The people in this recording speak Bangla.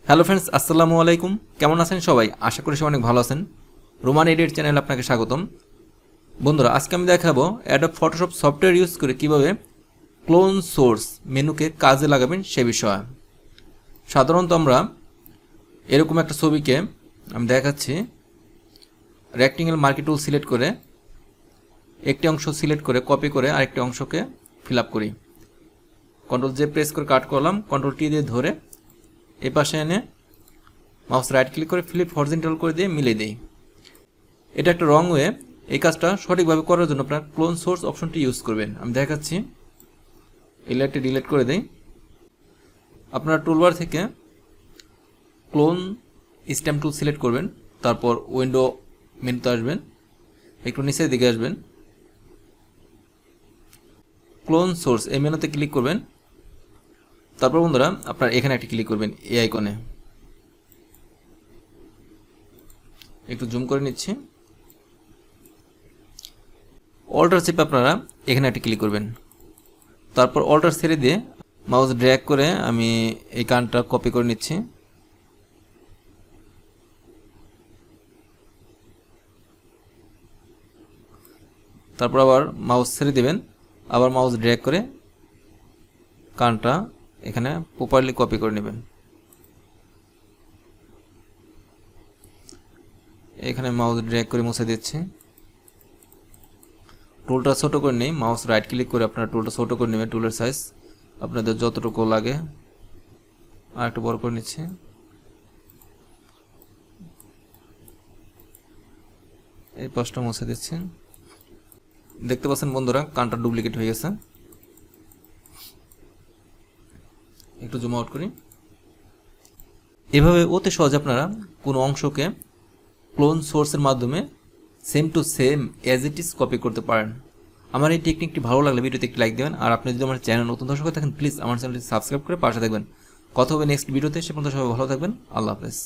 হ্যালো ফ্রেন্ডস, আসসালামু আলাইকুম। কেমন আছেন সবাই? আশা করি সবাই অনেক ভালো আছেন। রোমান এডিট চ্যানেলে আপনাকে স্বাগতম। বন্ধুরা, আজকে আমি দেখাবো অ্যাডোব ফটোশপ সফটওয়্যার ইউজ করে কিভাবে ক্লোন সোর্স মেনুকে কাজে লাগাবেন সে বিষয়ে। সাধারণত আমরা এরকম একটা ছবিকে আমি দেখাচ্ছি, রেক্টেঙ্গেল মার্কি টুল সিলেক্ট করে একটি অংশ সিলেক্ট করে কপি করে আরেকটি অংশকে ফিল আপ করি। কন্ট্রোল জে প্রেস করে কাট করলাম, কন্ট্রোল টি দিয়ে ধরে এ পাশে এনে মাউস রাইট ক্লিক করে ফ্লিপ হরিজন্টাল করে দিয়ে মিলিয়ে দিই। এটা একটা রং ওয়ে। এই কাজটা সঠিকভাবে করার জন্য আপনার ক্লোন সোর্স অপশনটি ইউজ করবেন। আমি দেখাচ্ছি, এই লাইটটি ডিলিট করে দিই। আপনার টুলবার থেকে ক্লোন স্ট্যাম্প টুল সিলেক্ট করবেন, তারপর উইন্ডো মেনুতে আসবেন, একটু নিচের দিকে আসবেন, ক্লোন সোর্স এই মেনুতে ক্লিক করবেন। তারপর বন্ধুরা আপনার এখানে একটি ক্লিক করবেন, এই আইকনে একটু জুম করে নিচ্ছি। অল্টার চেপে আপনারা এখানে একটি ক্লিক করবেন, তারপর অল্টার ছেড়ে দিয়ে মাউস ড্র্যাগ করে আমি এই কানটা কপি করে নিচ্ছি। তারপর আবার মাউস ছেড়ে দেবেন, আবার মাউস ড্র্যাগ করে কানটা এখানে প্রপারলি কপি করে নেবেন। এখানে মাউস ড্র্যাগ করে মুছে দিচ্ছি। টুলটা ছোট করে নেই, মাউস রাইট ক্লিক করে আপনারা টুলটা ছোট করে নেবেন, টুলের সাইজ আপনাদের যতটুকু লাগে। আর একটু বড় করে নিচ্ছি। এই পাশটা মুছে দিচ্ছি। দেখতে পাচ্ছেন বন্ধুরা, কানটা ডুপ্লিকেট হয়ে গেছে। একটু জুম আউট করি। এভাবে অতি সহজে আপনারা কোনো অংশকে ক্লোন সোর্সের মাধ্যমে same to same as it is copy করতে পারেন। আমার এই টেকনিকটি ভালো লাগলে ভিডিওতে একটি লাইক দেবেন, আর আপনি যদি আমার চ্যানেল নতুন দর্শক হয়ে থাকেন প্লিজ আমার চ্যানেলটি সাবস্ক্রাইব করে পাশে থাকবেন। কথা হবে নেক্সট ভিডিওতে। সে পর্যন্ত সবাই ভালো থাকবেন। আল্লাহ হাফেজ।